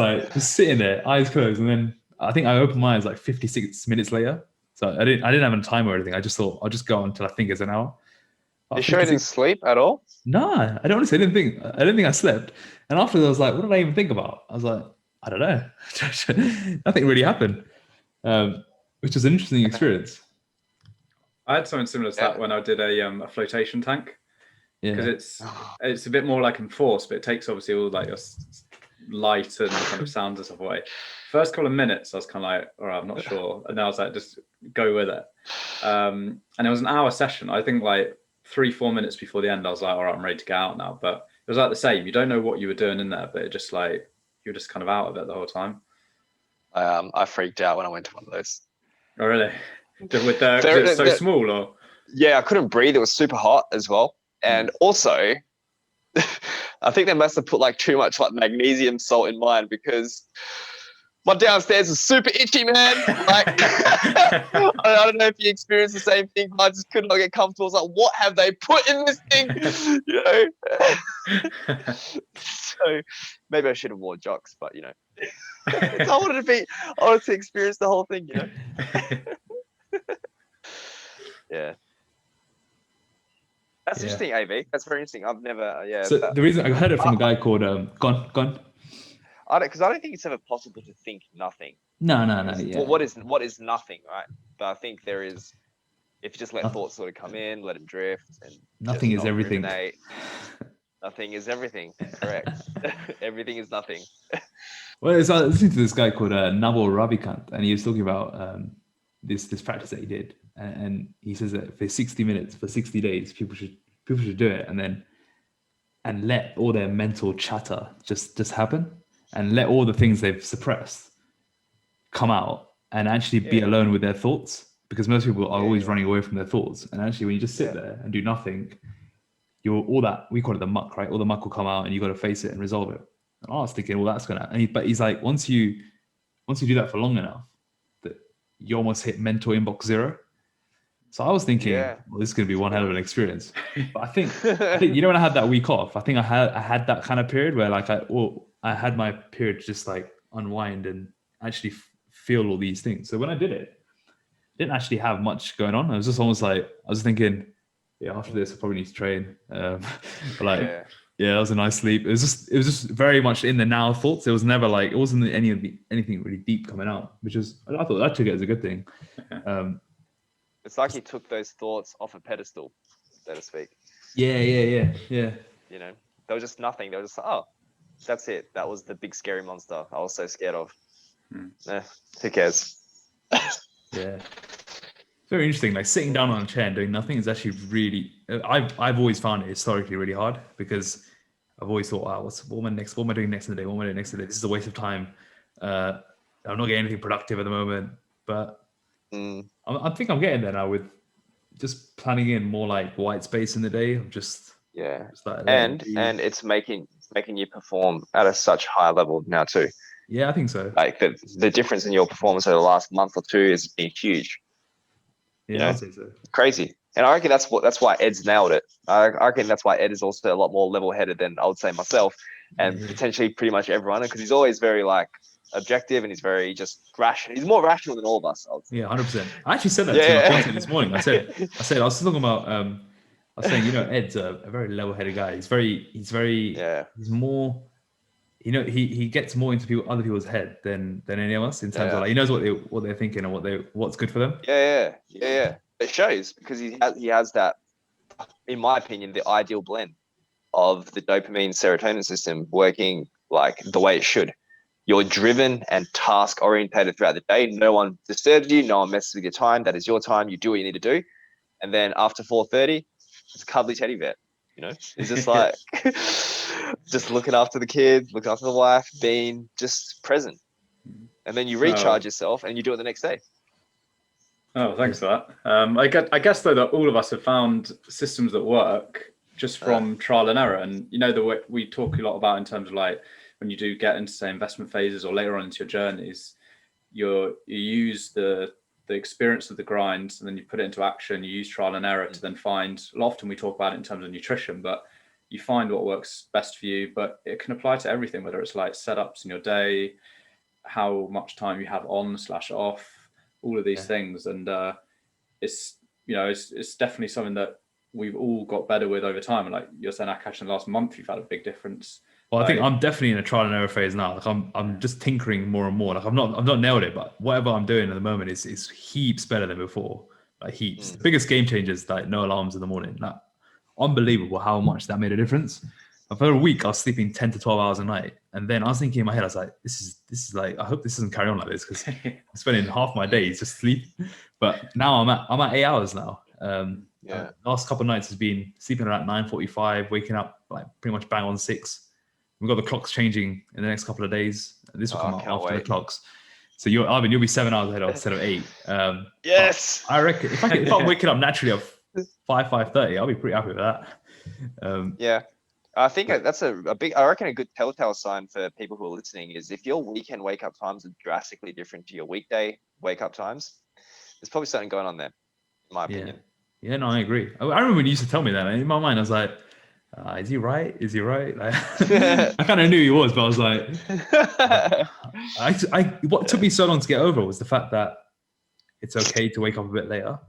sitting there, eyes closed. And then I think I opened my eyes like 56 minutes later. So I didn't have a timer or anything. I just thought I'll just go until I think it's an hour. You sure you didn't sleep at all? Nah, I don't think I slept. And afterwards I was like, what did I even think about? I was like, I don't know. Nothing really happened. Which was an interesting experience. I had something similar to that when I did a flotation tank. Because it's a bit more like enforced, but it takes obviously all like your light and kind of sounds and stuff away. First couple of minutes, I was kind of like, all right, I'm not sure. And then I was like, just go with it. And it was an hour session. I think like 3-4 minutes before the end, I was like, all right, I'm ready to get out now. But it was like the same. You don't know what you were doing in there, but it just like, you're just kind of out of it the whole time. I freaked out when I went to one of those. Oh, really? With it's so small, or? Yeah, I couldn't breathe. It was super hot as well. And also, I think they must have put like too much like magnesium salt in mine, because my downstairs is super itchy, man. Like, I don't know if you experienced the same thing, but I just could not get comfortable. I was like, what have they put in this thing? You know? So maybe I should have worn jocks, but I wanted to experience the whole thing, Yeah. That's interesting, AV. That's very interesting. I've never, So the reason I heard it from a guy called Gone. Because I don't think it's ever possible to think nothing. No. Yeah. What is nothing, right? But I think there is, if you just let thoughts sort of come in, let them drift, and nothing is everything. Nothing is everything. Correct. Everything is nothing. Well, I was listening to this guy called Naval Ravikant, and he was talking about this practice that he did, and he says that for 60 minutes, for 60 days, people should do it, and let all their mental chatter just happen, and let all the things they've suppressed come out, and actually be alone with their thoughts, because most people are always running away from their thoughts. And actually, when you just sit there and do nothing, all that, we call it the muck, right? All the muck will come out, and you got to face it and resolve it. And I was thinking, well, that's gonna. But he's like, once you do that for long enough, that you almost hit mental inbox zero. So I was thinking, well, this is gonna be one hell of an experience. But I think when I had that week off, I think I had that kind of period where like I had my period to just like unwind and actually feel all these things. So when I did it, I didn't actually have much going on. I was just almost like, I was thinking, after this I probably need to train. But like, that was a nice sleep. It was just very much in the now thoughts. It was never like, it wasn't anything really deep coming out, which is, I thought that took it as a good thing. It's like he took those thoughts off a pedestal, so to speak. Yeah. They were just nothing. They were just like, oh, That's it. That was the big scary monster I was so scared of. Hmm. Who cares? Yeah. Very interesting. Like sitting down on a chair and doing nothing is actually really. I've always found it historically really hard because I've always thought, wow, what am I doing next in the day? What am I doing next in the day? This is a waste of time. I'm not getting anything productive at the moment. But I think I'm getting there now with just planning in more like white space in the day. I'm just and it's making you perform at a such high level now too. Yeah, I think so. Like the difference in your performance over the last month or two has been huge. Yeah, I'd say so. Crazy. And I reckon that's why Ed's nailed it. I reckon that's why Ed is also a lot more level-headed than I would say myself, and potentially pretty much everyone, because he's always very like objective and he's very just rational. He's more rational than all of us. Yeah, 100%. I actually said that to my fiance this morning. I said I was talking about I was saying, Ed's a very level-headed guy. He's more, he gets more into other people's head than any of us in terms of like, he knows what they're thinking and what's good for them. Yeah. It shows because he has that, in my opinion, the ideal blend of the dopamine serotonin system working like the way it should. You're driven and task orientated throughout the day. No one disturbs you. No one messes with your time. That is your time. You do what you need to do. And then after 4:30, it's a cuddly teddy bear. It's just like just looking after the kids, looking after the wife, being just present. And then you recharge yourself and you do it the next day. Oh, thanks for that. I guess though that all of us have found systems that work just from trial and error. And the way we talk a lot about in terms of like when you do get into say investment phases or later on into your journeys, you use the experience of the grind and then you put it into action. You use trial and error to then find. Often we talk about it in terms of nutrition, but you find what works best for you. But it can apply to everything, whether it's like setups in your day, how much time you have on/off, all of these things. And it's definitely something that we've all got better with over time. And like you're saying, Akash, in the last month you've had a big difference. Well, I think I'm definitely in a trial and error phase now. Like I'm just tinkering more and more. Like I've not nailed it, but whatever I'm doing at the moment is heaps better than before. Like heaps. The biggest game changer is like no alarms in the morning. Like unbelievable how much that made a difference. For a week I was sleeping 10 to 12 hours a night, and then I was thinking in my head, I was like, this is like, I hope this doesn't carry on like this because I'm spending half my days just sleep. But now I'm at 8 hours now. Last couple of nights has been sleeping around 9:45, waking up like pretty much bang on 6. We've got the clocks changing in the next couple of days. This will come out after the clocks. So you'll be 7 hours ahead instead of 8. Yes. I reckon if I'm waking up naturally at 5:30, I'll be pretty happy with that. I think that's I reckon a good telltale sign for people who are listening is if your weekend wake up times are drastically different to your weekday wake up times, there's probably something going on there, in my opinion. Yeah, no, I agree. I remember when you used to tell me that, and in my mind I was like, is he right? Like, I kind of knew he was, but I was like, what took me so long to get over was the fact that it's okay to wake up a bit later.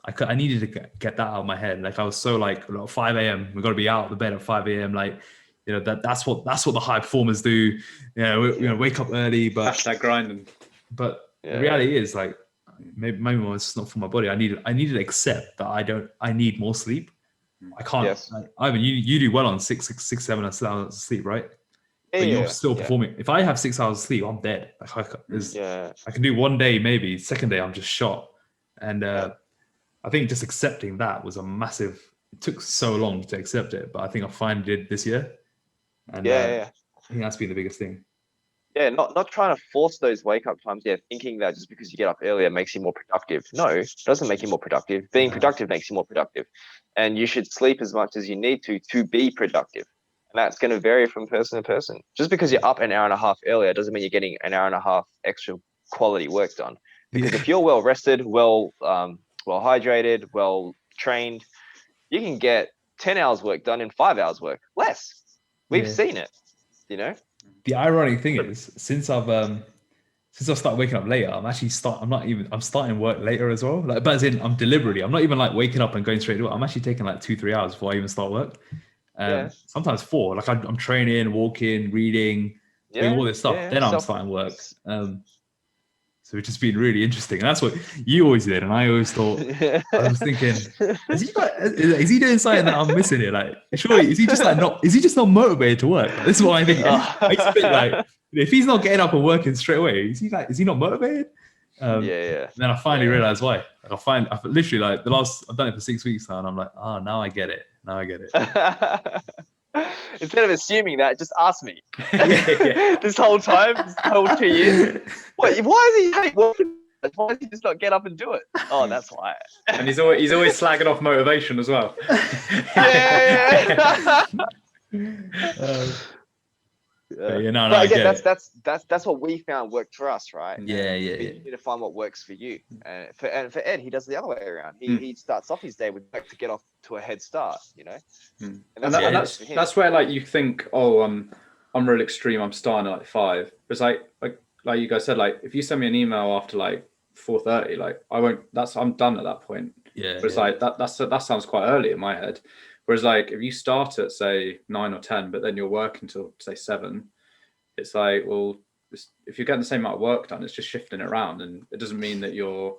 I needed to get that out of my head. Like I was so like 5 a.m. We've got to be out of the bed at 5 a.m. Like, that's what the high performers do. Wake up early, but that grinding. But the reality is like maybe it's not for my body. I need to accept that I need more sleep. I can't. Yes. Like, Ivan, you do well on 6, 7 hours of sleep, right? But you're still performing. If I have 6 hours of sleep, I'm dead. Like I can do one day, maybe second day, I'm just shot. And I think just accepting that was a massive. It took so long to accept it, but I think I finally did this year. And I think that's been the biggest thing. Yeah, not trying to force those wake up times. Yeah, thinking that just because you get up earlier makes you more productive. No, it doesn't make you more productive. Being productive makes you more productive, and you should sleep as much as you need to be productive. And that's going to vary from person to person. Just because you're up an hour and a half earlier doesn't mean you're getting an hour and a half extra quality work done. Because if you're well rested, well hydrated, well trained, you can get 10 hours work done in 5 hours work less. We've seen it, The ironic thing is, since I've started waking up later, I'm starting work later as well. Like, but as in, I'm not even like waking up and going straight to work. I'm actually taking like 2-3 hours before I even start work. Sometimes 4. Like I'm training, walking, reading, doing all this stuff. Then I'm starting work. So So it's just been really interesting. And that's what you always did. And I always thought, I was thinking, is he doing something that I'm missing here? Like, surely, is he just not motivated to work? Like, this is what I think. I used to think like, if he's not getting up and working straight away, is he not motivated? And then I finally realized why. Like, I've literally I've done it for 6 weeks now, and I'm like, now I get it. Instead of assuming that, just ask me. This whole 2 years. Why does he just not get up and do it? Oh, that's why. And he's always slagging off motivation as well. But again, that's what we found worked for us, right? Yeah. You need to find what works for you. And for Ed, he does the other way around. He starts off his day with work to get off to a head start, And that's where like you think, I'm real extreme. I'm starting at like 5. But it's like you guys said, like if you send me an email after like 4:30, like I won't. I'm done at that point. Yeah. But it's like that sounds quite early in my head. Whereas like if you start at say 9 or 10, but then you're working till say 7, it's like, well, if you're getting the same amount of work done, it's just shifting it around, and it doesn't mean that you're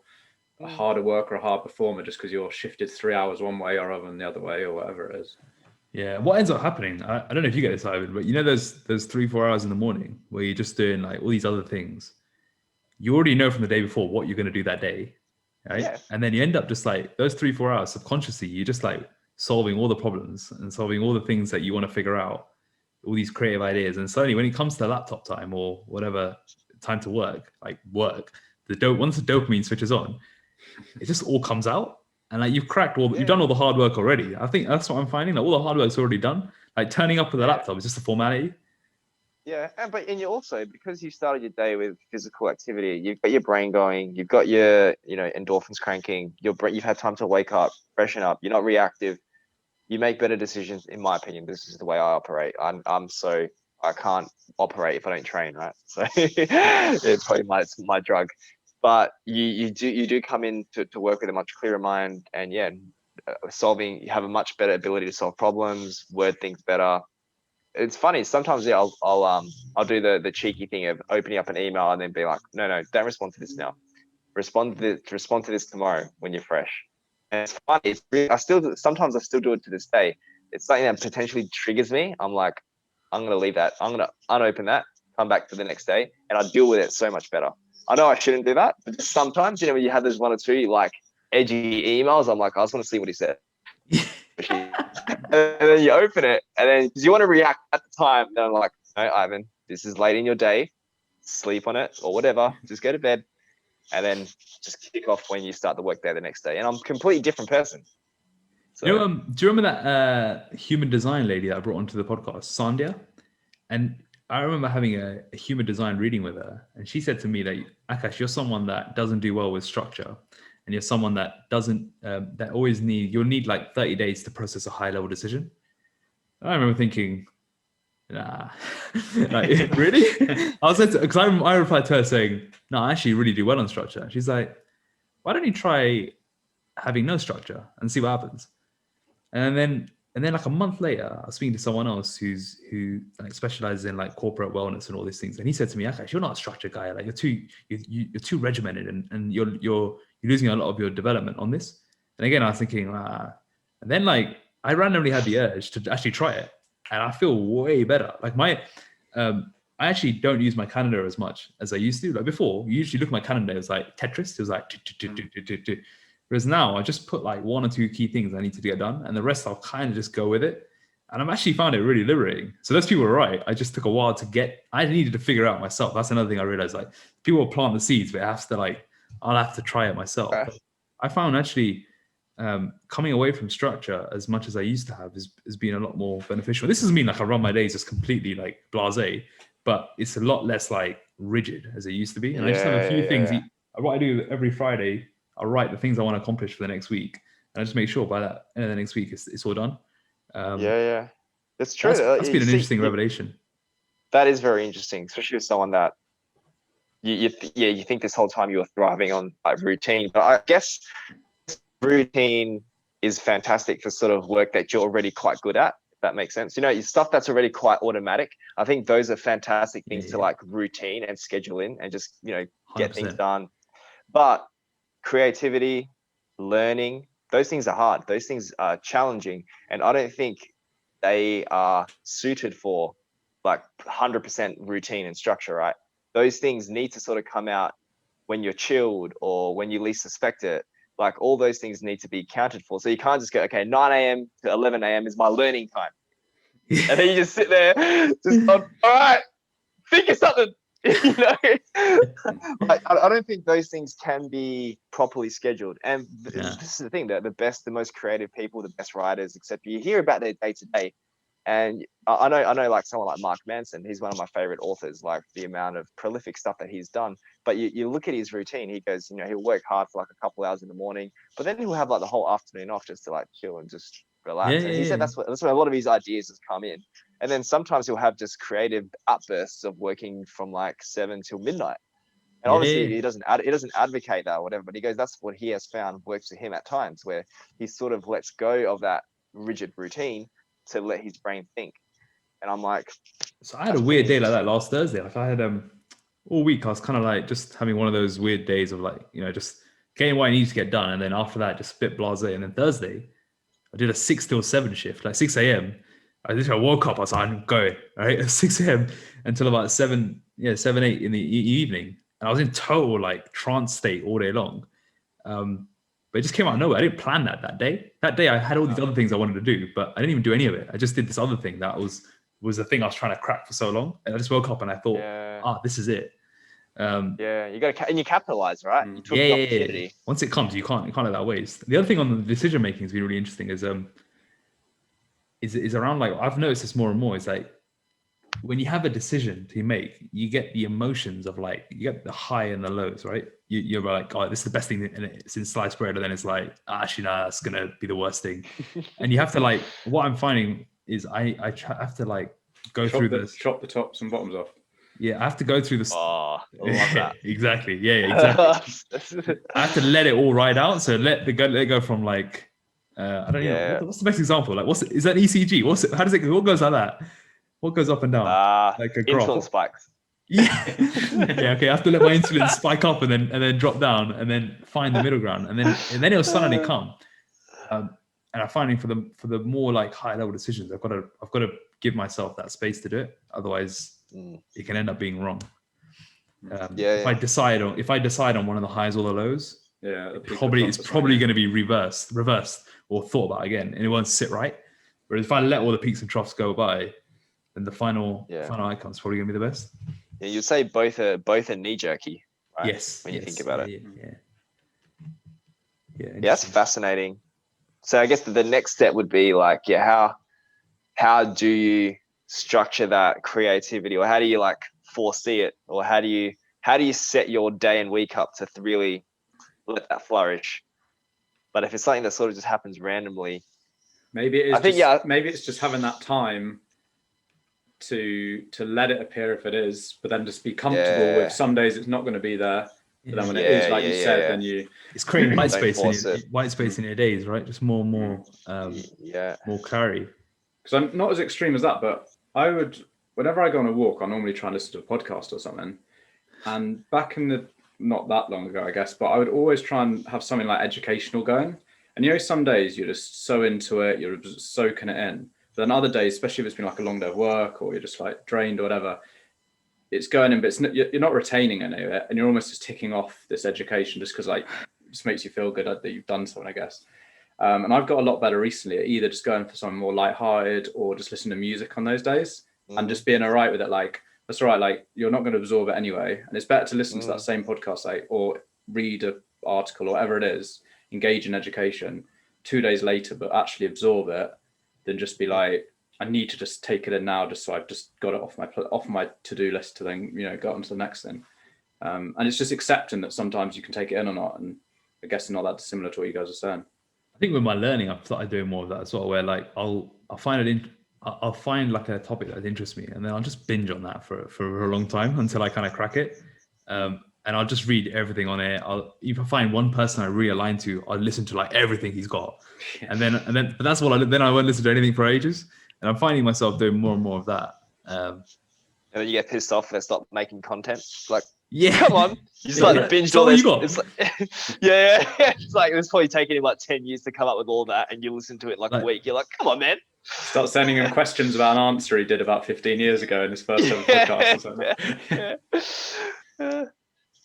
a harder worker or a hard performer just because you're shifted 3 hours one way or other than the other way or whatever it is. Yeah, what ends up happening, I don't know if you get this, Ivan, but there's 3-4 hours in the morning where you're just doing like all these other things. You already know from the day before what you're going to do that day, right? Yeah. And then you end up just like those 3-4 hours subconsciously, you're just like solving all the problems and solving all the things that you want to figure out, all these creative ideas. And suddenly when it comes to laptop time or whatever time to work, once the dopamine switches on, it just all comes out. And like you've done all the hard work already. I think that's what I'm finding. Like all the hard work's already done. Like turning up with a laptop is just a formality. Yeah, and you also, because you started your day with physical activity, you've got your brain going, you've got your endorphins cranking, you've had time to wake up, freshen up, you're not reactive, you make better decisions. In my opinion, this is the way I operate. I can't operate if I don't train, right? So it's probably my drug. But you do come in to work with a much clearer mind, and you have a much better ability to solve problems, word things better. It's funny, sometimes I'll do the cheeky thing of opening up an email and then be like, no, don't respond to this now. Respond to this tomorrow when you're fresh. And it's funny. Sometimes I still do it to this day. It's something that potentially triggers me. I'm like, I'm gonna leave that. I'm gonna unopen that, come back to the next day, and I deal with it so much better. I know I shouldn't do that, but sometimes, when you have those 1 or 2 like edgy emails, I'm like, I just want to see what he said. And then you open it, and then because you want to react at the time, then I'm like, no, Ivan, this is late in your day. Sleep on it or whatever. Just go to bed, and then just kick off when you start the work day the next day. And I'm a completely different person. So, do you remember that human design lady that I brought onto the podcast, Sandhya? And I remember having a human design reading with her, and she said to me that, Akash, you're someone that doesn't do well with structure, and you're someone that doesn't, you'll need like 30 days to process a high level decision. And I remember thinking, nah, like, really? Because I replied to her saying, no, I actually really do well on structure. She's like, why don't you try having no structure and see what happens? And then like a month later, I was speaking to someone else who like specializes in like corporate wellness and all these things. And he said to me, Akash, you're not a structured guy. Like you're too regimented, and you're losing a lot of your development on this. And again, I was thinking, and then like I randomly had the urge to actually try it, and I feel way better. Like I actually don't use my calendar as much as I used to. Like before, you usually look at my calendar, it was like Tetris. It was like whereas now I just put like 1 or 2 key things I need to get done, and the rest I'll kind of just go with it. And I've actually found it really liberating. So those people were right. I just took a while I needed to figure out myself. That's another thing I realized. Like people plant the seeds, but I'll have to try it myself. Okay. I found actually coming away from structure as much as I used to have has been a lot more beneficial. This doesn't mean like I run my days just completely like blasé, but it's a lot less like rigid as it used to be. And I just have a few things. What I do every Friday, I'll write the things I want to accomplish for the next week, and I just make sure by that end of the next week it's all done. That's true. That's been an interesting revelation. That is very interesting, especially with someone that you think this whole time you were thriving on like routine. But I guess routine is fantastic for sort of work that you're already quite good at. If that makes sense. Stuff that's already quite automatic. I think those are fantastic things to like routine and schedule in, and just get things 100%. done. But creativity, learning, those things are hard. Those things are challenging. And I don't think they are suited for like 100% routine and structure, right? Those things need to sort of come out when you're chilled or when you least suspect it. Like all those things need to be counted for. So you can't just go, okay, 9 a.m. to 11 a.m. is my learning time. And then you just sit there, just all right, think of something. You know, like, I don't think those things can be properly scheduled. And this is the thing, that the most creative people, the best writers, except you hear about their day to day. And I know like someone like Mark Manson, he's one of my favorite authors, like the amount of prolific stuff that he's done. But you look at his routine, he goes, you know, he'll work hard for like a couple hours in the morning, but then he'll have like the whole afternoon off just to like chill and just relax. And he said that's where a lot of his ideas has come in. And then sometimes he'll have just creative outbursts of working from like 7 till midnight. And obviously he doesn't advocate that or whatever, but he goes, that's what he has found works for him at times, where he sort of lets go of that rigid routine to let his brain think. And I'm like, so I had a weird day like that last Thursday. Like I had all week I was kind of like just having one of those weird days of like, you know, just getting what I need to get done, and then after that just a bit blasé. And then Thursday I did a 6 till 7 shift, like 6 a.m. I woke up, I was like, I'm going, right? At 6 a.m. until about 7, 8 in the evening. And I was in total like trance state all day long. But it just came out of nowhere. I didn't plan that day. That day I had all these other things I wanted to do, but I didn't even do any of it. I just did this other thing that was the thing I was trying to crack for so long. And I just woke up and I thought, this is it. You got to, and you capitalize, right? You took the opportunity. Yeah. Once it comes, you can't let that waste. The other thing on the decision making has been really interesting is around, like, I've noticed this more and more, is like when you have a decision to make, you get the emotions of like, you get the high and the lows, right? You're like, oh, this is the best thing since sliced bread. And then it's like, actually, no, that's going to be the worst thing. And you have to like, what I'm finding is I have to like go through this. Chop the tops and bottoms off. Yeah, I have to go through this. Oh, I love that. Exactly. Yeah, exactly. I have to let it all ride out. So let it go from like, I don't know. What's the best example? Like, is that ECG? How does it go? What goes like that? What goes up and down? Like a graph. Insulin spikes. Yeah. Okay. I have to let my insulin spike up and then drop down and then find the middle ground, and then it'll suddenly come. And I'm finding for the more like high level decisions, I've got to give myself that space to do it. Otherwise, it can end up being wrong. If I decide on one of the highs or the lows, it's probably going to be reversed or thought about again, and it won't sit right. Whereas if I let all the peaks and troughs go by, then the final outcome is probably going to be the best. Yeah, you'd say both are knee jerky, right? Yes. When you think about it. Yeah, that's fascinating. So I guess the next step would be like, how do you structure that creativity, or how do you like foresee it, or how do you set your day and week up to really let that flourish? But if it's something that sort of just happens randomly, maybe it's just having that time to let it appear if it is, but then just be comfortable with some days it's not going to be there. But then when it is, like you said, then it's creating white space in your days, right? Just more clarity. Because I'm not as extreme as that, but I would, whenever I go on a walk, I normally try and listen to a podcast or something. And back in not that long ago, I guess, but I would always try and have something like educational going. And you know, some days you're just so into it, you're just soaking it in. But then other days, especially if it's been like a long day of work or you're just like drained or whatever, it's going in, but you're not retaining any of it. And you're almost just ticking off this education just because like it just makes you feel good that you've done something, I guess. And I've got a lot better recently at either just going for something more lighthearted or just listening to music on those days and just being all right with it. Like, that's all right. Like, you're not going to absorb it anyway. And it's better to listen to that same podcast, like, or read an article or whatever it is, engage in education 2 days later, but actually absorb it, than just be like, I need to just take it in now, just so I've just got it off my to-do list to then, go on to the next thing. And it's just accepting that sometimes you can take it in or not. And I guess not that dissimilar to what you guys are saying. I think with my learning, I've started doing more of that as well, where like I'll find like a topic that interests me, and then I'll just binge on that for a long time until I kind of crack it. And I'll just read everything on it. If I find one person I really align to, I'll listen to like everything he's got, and then but that's what I won't listen to anything for ages. And I'm finding myself doing more and more of that. And then you get pissed off, they stop making content. Like, Yeah. Come on. He's Yeah, like yeah. binged So all what this. you got? It's like, yeah. It's like it's probably taken him like 10 years to come up with all that, and you listen to it like a Like- week. You're like, come on, man. Start sending him questions about an answer he did about 15 years ago in his first ever podcast or something.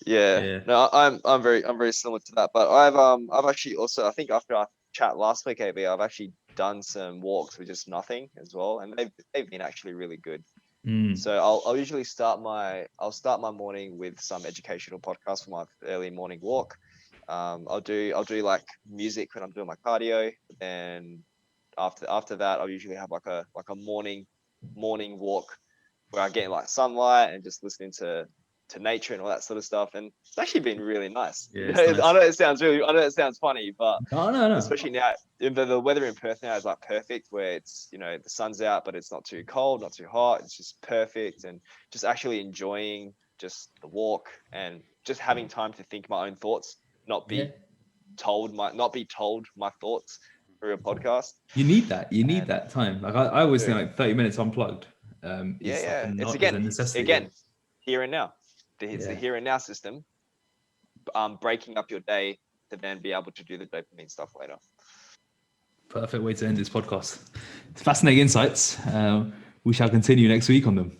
Yeah. No, I'm very similar to that. But I've actually also, I think after our chat last week, AB, I've actually done some walks with just nothing as well, and they've been actually really good. So I'll usually start my morning with some educational podcast for my early morning walk. I'll do like music when I'm doing my cardio. Then after that, I'll usually have like a morning walk where I get like sunlight and just listening to nature and all that sort of stuff. And it's actually been really nice. Yeah, You it's know, nice. I know it sounds funny, but No. especially now, the weather in Perth now is like perfect, where it's, you know, the sun's out, but it's not too cold, not too hot. It's just perfect, and just actually enjoying just the walk and just having time to think my own thoughts, not be told my thoughts through a podcast. You need that. You need And- that time. Like I always think like 30 minutes unplugged. Is like It's a necessity. here and now. It's the here and now system. Breaking up your day to then be able to do the dopamine stuff later. Perfect way to end this podcast. Fascinating insights. We shall continue next week on them.